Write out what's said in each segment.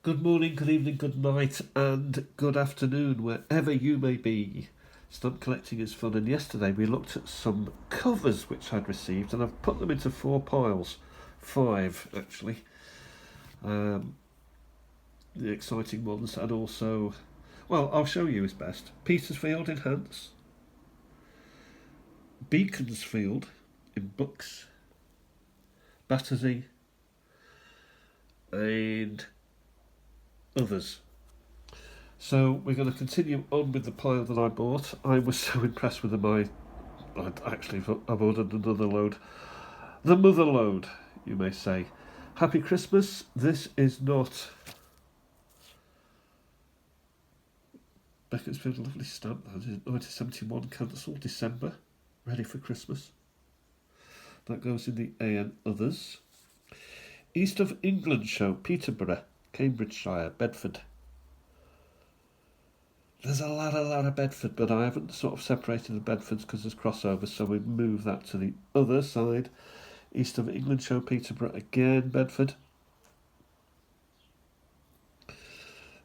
Good morning, good evening, good night, and good afternoon, wherever you may be. Stamp collecting is fun, and yesterday we looked at some covers which I'd received, and I've put them into 4 piles. 5, actually. Um, the exciting ones, and also, well, I'll show you is best. Petersfield in Hants, Beaconsfield in Books, Battersea, and Others. So we're going to continue on with the pile that I bought. I was so impressed with I've ordered another load. The mother load, you may say. Happy Christmas. This is not Beaconsfield, lovely stamp. That is 1971, cancelled December. Ready for Christmas. That goes in the A and Others. East of England show, Peterborough, Cambridgeshire, Bedford. There's a lot of Bedford, but I haven't sort of separated the Bedfords because there's crossovers, so we move that to the other side. East of England show, Peterborough again, Bedford.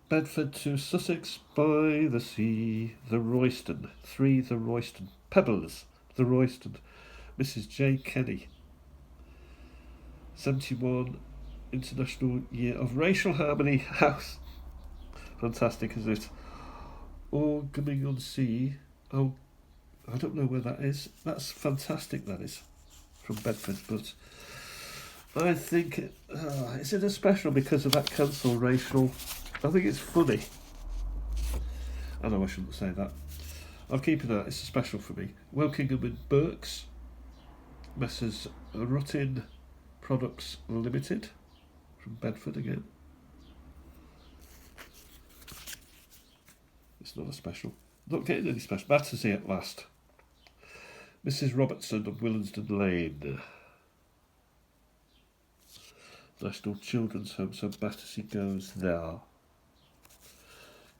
Bedford to Sussex by the sea, the Royston. 3, the Royston. Pebbles, the Royston. Mrs. J. Kenny. 71, International Year of Racial Harmony House. Fantastic, isn't it? Orgaming on Sea. Oh, I don't know where that is. That's fantastic, that is. From Bedford, but I think is it a special because of that cancel racial? I think it's funny. I know I shouldn't say that. I'm keeping that. It's a special for me. Wokingham and Berks, Messrs. Rutin Products Limited, from Bedford again. It's not a special. Not getting any special. Battersea at last. Mrs. Robertson of Willesden Lane. National Children's Home, so Battersea goes there.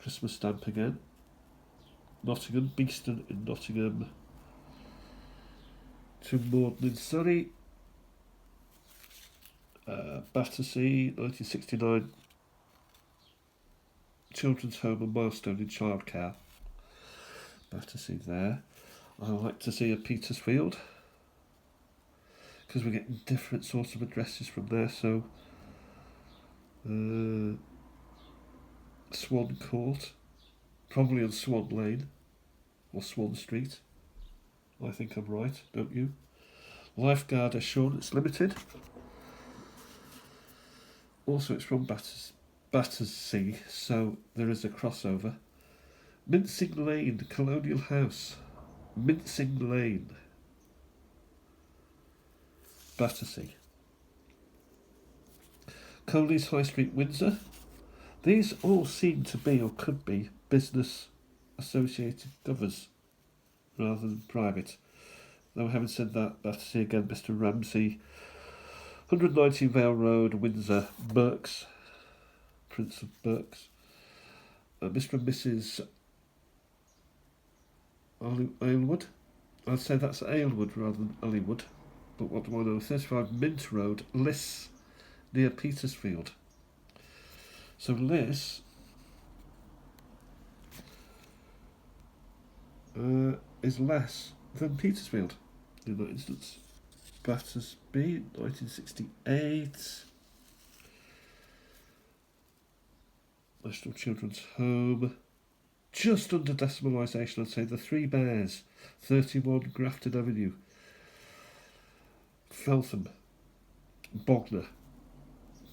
Christmas stamp again. Nottingham, Beeston in Nottingham. To Morden in Surrey. Battersea, 1969. Children's Home and Milestone in Childcare. Battersea there. I like to see a Petersfield because we're getting different sorts of addresses from there. So Swan Court, probably on Swan Lane or Swan Street. I think I'm right, don't you? Lifeguard Assurance Limited. Also, it's from Battersea, so there is a crossover. Mincing Lane, Colonial House. Mincing Lane, Battersea. Coley's High Street, Windsor. These all seem to be, or could be, business associated covers rather than private. Though having said that, Battersea again, Mr. Ramsey. 119 Vale Road, Windsor, Berks. Prince of Berks. Mr. and Mrs. Aylwood. I'd say that's Aylwood rather than Aylwood. But what do I know? 35 Mint Road, Liss, near Petersfield. So Liss is less than Petersfield in that instance. Battersea, 1968. National Children's Home. Just under decimalisation, I'd say. The Three Bears, 31 Grafton Avenue. Feltham, Bognor,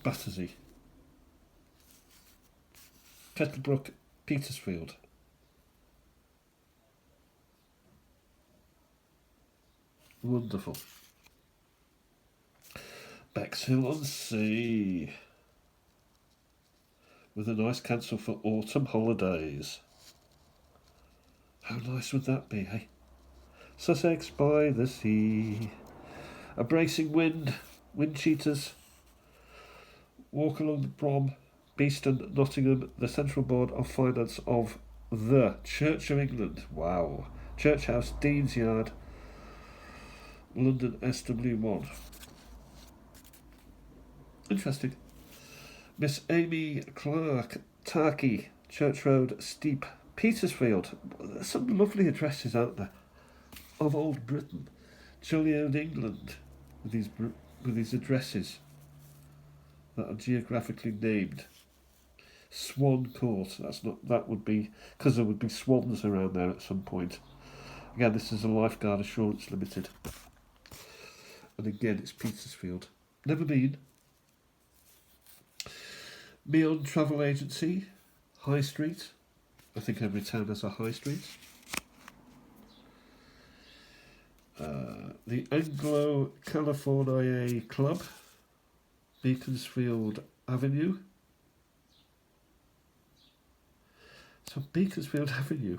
Battersea. Kettlebrook, Petersfield. Wonderful. Bexhill on Sea. With a nice cancel for autumn holidays. How nice would that be, eh? Sussex by the sea. A bracing wind, wind cheaters. Walk along the prom. Beeston, Nottingham, the Central Board of Finance of the Church of England. Wow. Church House, Dean's Yard, London SW1. Interesting. Miss Amy Clark, Tarkey, Church Road, Steep, Petersfield. There's some lovely addresses out there of old Britain. Jolly old England with these addresses that are geographically named. Swan Court. That would be because there would be swans around there at some point. Again, this is a Lifeguard Assurance Limited, and again it's Petersfield. Never been. Meon Travel Agency, High Street. I think every town has a high street. The Anglo-California Club, Beaconsfield Avenue. So Beaconsfield Avenue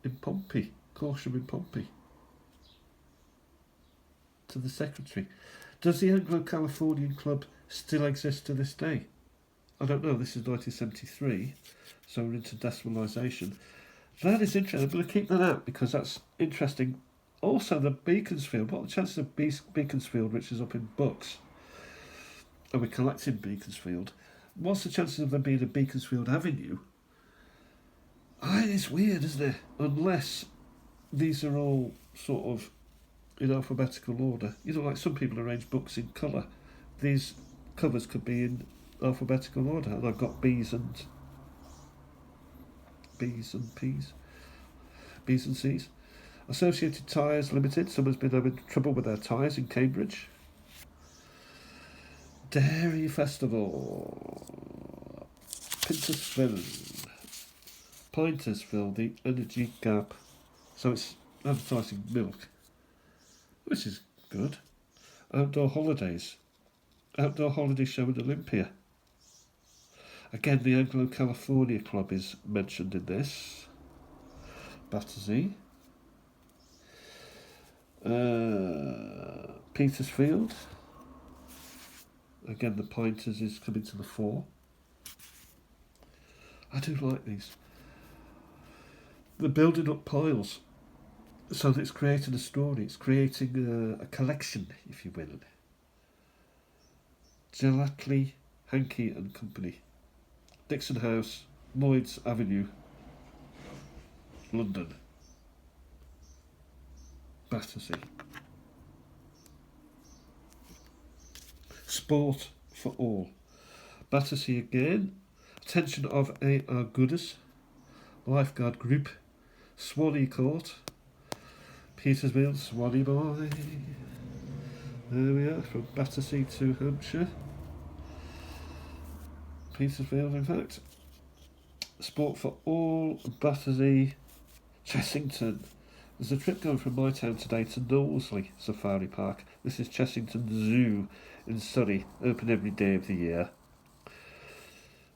in Pompey, Corsham in Pompey. To the secretary. Does the Anglo-Californian Club still exist to this day? I don't know, this is 1973, so we're into decimalisation. That is interesting. I'm going to keep that out because that's interesting. Also, the Beaconsfield. What are the chances of Beaconsfield, which is up in Bucks, and we're collecting Beaconsfield? What's the chances of there being a Beaconsfield Avenue? It's weird, isn't it? Unless these are all sort of in alphabetical order. You know, like some people arrange books in colour. These covers could be in alphabetical order, and I've got B's and P's, B's and C's. Associated Tyres Limited. Someone's been having trouble with their tyres in Cambridge. Dairy Festival. Pintersfield, the Energy Gap. So it's advertising milk, which is good. Outdoor Holidays. Outdoor Holiday Show in Olympia. Again, the Anglo-California Club is mentioned in this. Battersea. Petersfield. Again, the Pinters is coming to the fore. I do like these. They're building up piles. So that it's creating a story. It's creating a collection, if you will. Gelatley, Hankey and Company. Dixon House, Lloyd's Avenue, London. Battersea. Sport for all. Battersea again. Attention of A.R. Gooders. Lifeguard Group. Swanee Court. Petersfield, Swanee Boy. There we are, from Battersea to Hampshire. Petersfield, in fact. Sport for all, Battersea, Chessington. There's a trip going from my town today to Knowsley Safari Park. This is Chessington Zoo in Surrey, open every day of the year.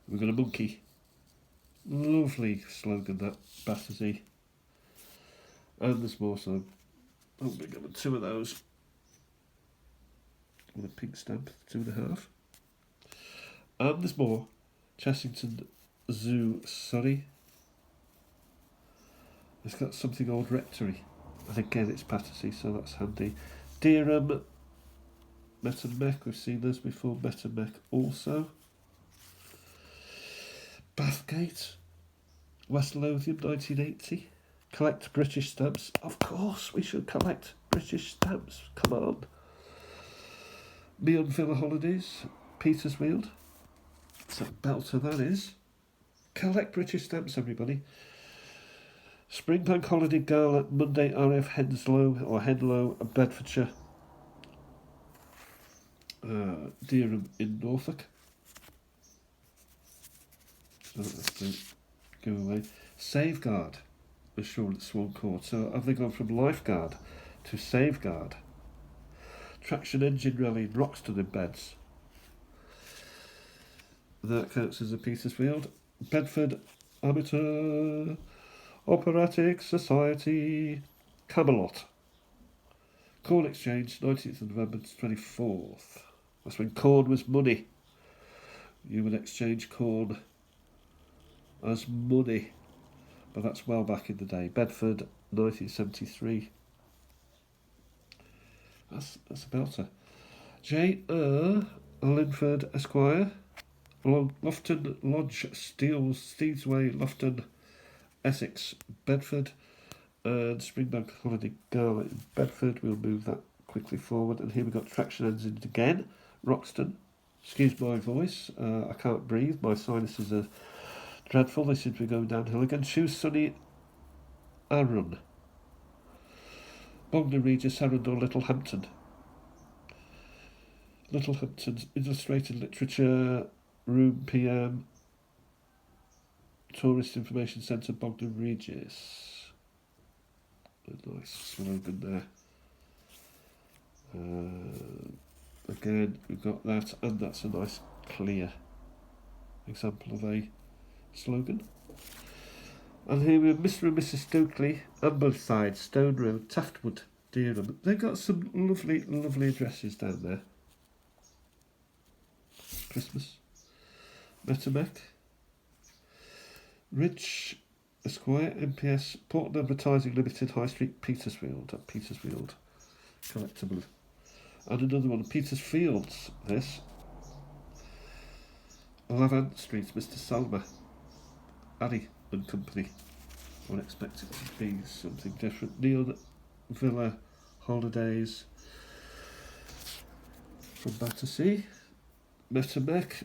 We've got a monkey. Lovely slogan, that, Battersea. And there's more, so I'm going to give 2 of those. With a pink stamp, 2.5. And there's more. Chessington Zoo, Surrey. It's got something old rectory. And again, it's Battersea, so that's handy. Dereham, Met and Mech, we've seen those before. Met and Mech also. Bathgate, West Lothian, 1980. Collect British stamps. Of course, we should collect British stamps. Come on. Meon Villa Holidays, Petersfield. So belter that is. Collect British stamps, everybody. Springbank Holiday Gala, Monday, RF Henlow, Bedfordshire. Dereham in Norfolk. So that's the giveaway. Safeguard Assurance Swan Court. So have they gone from Lifeguard to Safeguard? Traction Engine Rally in Roxton in Beds. That counts as a Petersfield. Bedford Amateur Operatic Society, Camelot. Corn Exchange, 19th of November to 24th. That's when corn was money. You would exchange corn as money. But that's well back in the day. Bedford, 1973. That's a belter. J. Linford Esquire, along Loughton Lodge, Steedsway, Loughton, Essex, Bedford, and Springbank Holiday Gala in Bedford. We'll move that quickly forward. And here we've got Traction Engines again, Roxton. Excuse my voice, I can't breathe, my sinuses are dreadful, they seem to be going downhill again. Shoes Sunny Arun, Bognor Regis, Arundel, Littlehampton. Littlehampton's Illustrated Literature, Room PM, Tourist Information Centre, Bognor Regis. A nice slogan there. Again, we've got that, and that's a nice clear example of a slogan. And here we have Mr. and Mrs. Stokely, Ambleside, Stone Road, Taftwood, Dereham. They've got some lovely, lovely addresses down there. Christmas. Metamek. Rich Esquire, MPS, Portland Advertising Limited, High Street, Petersfield. At Petersfield. Collectable. And another one, Petersfields, this. Lavant Street, Mr. Salma. Addy and Company. I would expect it to be something different. Neon Villa Holidays from Battersea. Metamek.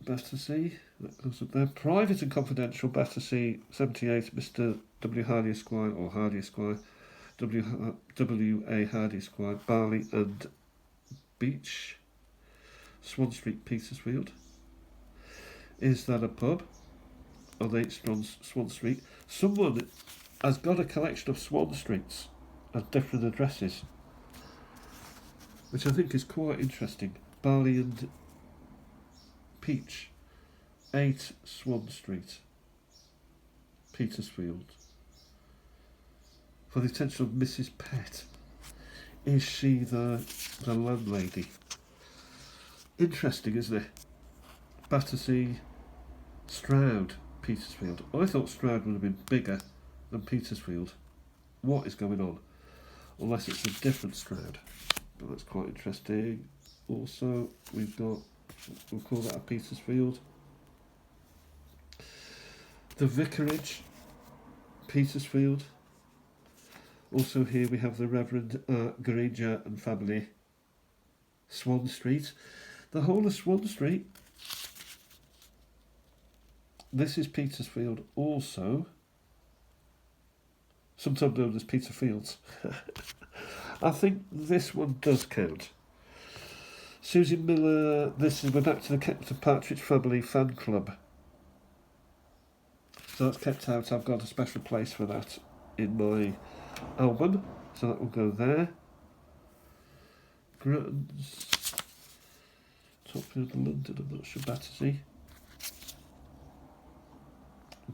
Battersea, that goes up there. Private and Confidential, Battersea, 78, Mr. W. Hardy Esquire, or Hardy Esquire, W.A. Hardy Esquire, Barley and Beach, Swan Street, Petersfield. Is that a pub? On 8 Swan Street. Someone has got a collection of Swan Streets at different addresses, which I think is quite interesting. Barley and Peach, 8 Swan Street, Petersfield. For the attention of Mrs. Pett. Is she the landlady? Interesting, isn't it? Battersea, Stroud, Petersfield. I thought Stroud would have been bigger than Petersfield. What is going on? Unless it's a different Stroud. But that's quite interesting. Also, we've got, we'll call that a Petersfield. The Vicarage, Petersfield. Also here we have the Reverend Granger and family, Swan Street. The whole of Swan Street. This is Petersfield also. Sometimes known as Peterfields. I think this one does count. Susie Miller, this is, we're back to the Captain Partridge Family Fan Club. So that's kept out, I've got a special place for that in my album. So that will go there. Grutton's, Topfield, London, I'm not sure, Battersea.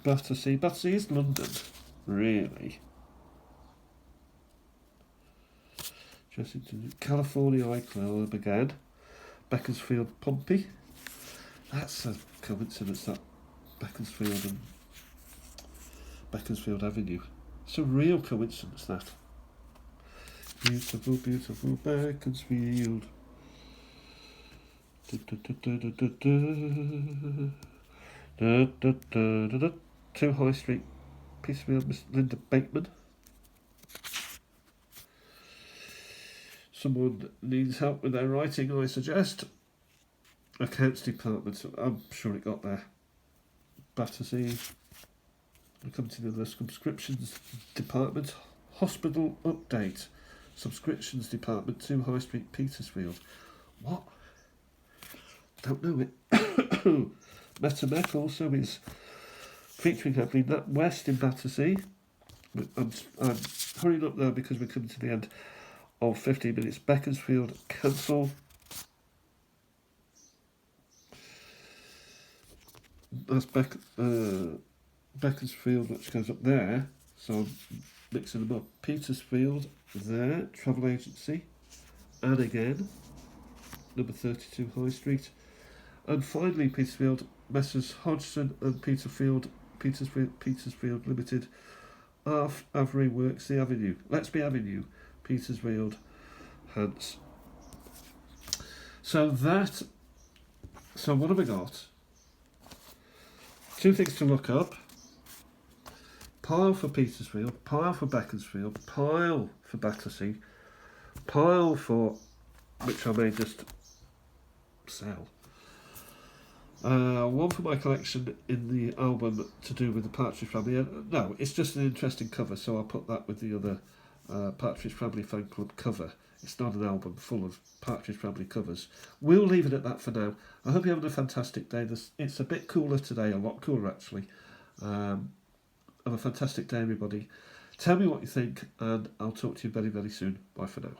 Battersea is London, really. California iCloud again. Beaconsfield, Pompey. That's a coincidence, that Beaconsfield and Beaconsfield Avenue. It's a real coincidence, that. Beautiful, beautiful Beaconsfield. 2 High Street, Petersfield, Miss Linda Bateman. Someone needs help with their writing, I suggest. Accounts department, I'm sure it got there. Battersea. We come to the subscriptions department. Hospital update. Subscriptions department, 2 High Street, Petersfield. What? Don't know it. Metamek also is featuring heavily Nat West in Battersea. I'm hurrying up now because we're coming to the end of 15 minutes. Beaconsfield, cancel. That's Beaconsfield, which goes up there. So I'm mixing them up. Petersfield, there. Travel agency. And again, number 32 High Street. And finally, Petersfield, Messrs Hodgson and Petersfield Limited. Avery Works, the Avenue. Let's be Avenue. Petersfield, Hants. So what have we got? Two things to look up. Pile for Petersfield, pile for Beaconsfield, pile for Battersea, pile for, which I may just sell. One for my collection in the album to do with the Partridge Family. No, it's just an interesting cover, so I'll put that with the other Partridge Family Fan Club cover. It's not an album full of Partridge Family covers. We'll leave it at that for now. I hope you're having a fantastic day. It's a bit cooler today, a lot cooler actually. Have a fantastic day, everybody. Tell me what you think, and I'll talk to you very, very soon. Bye for now.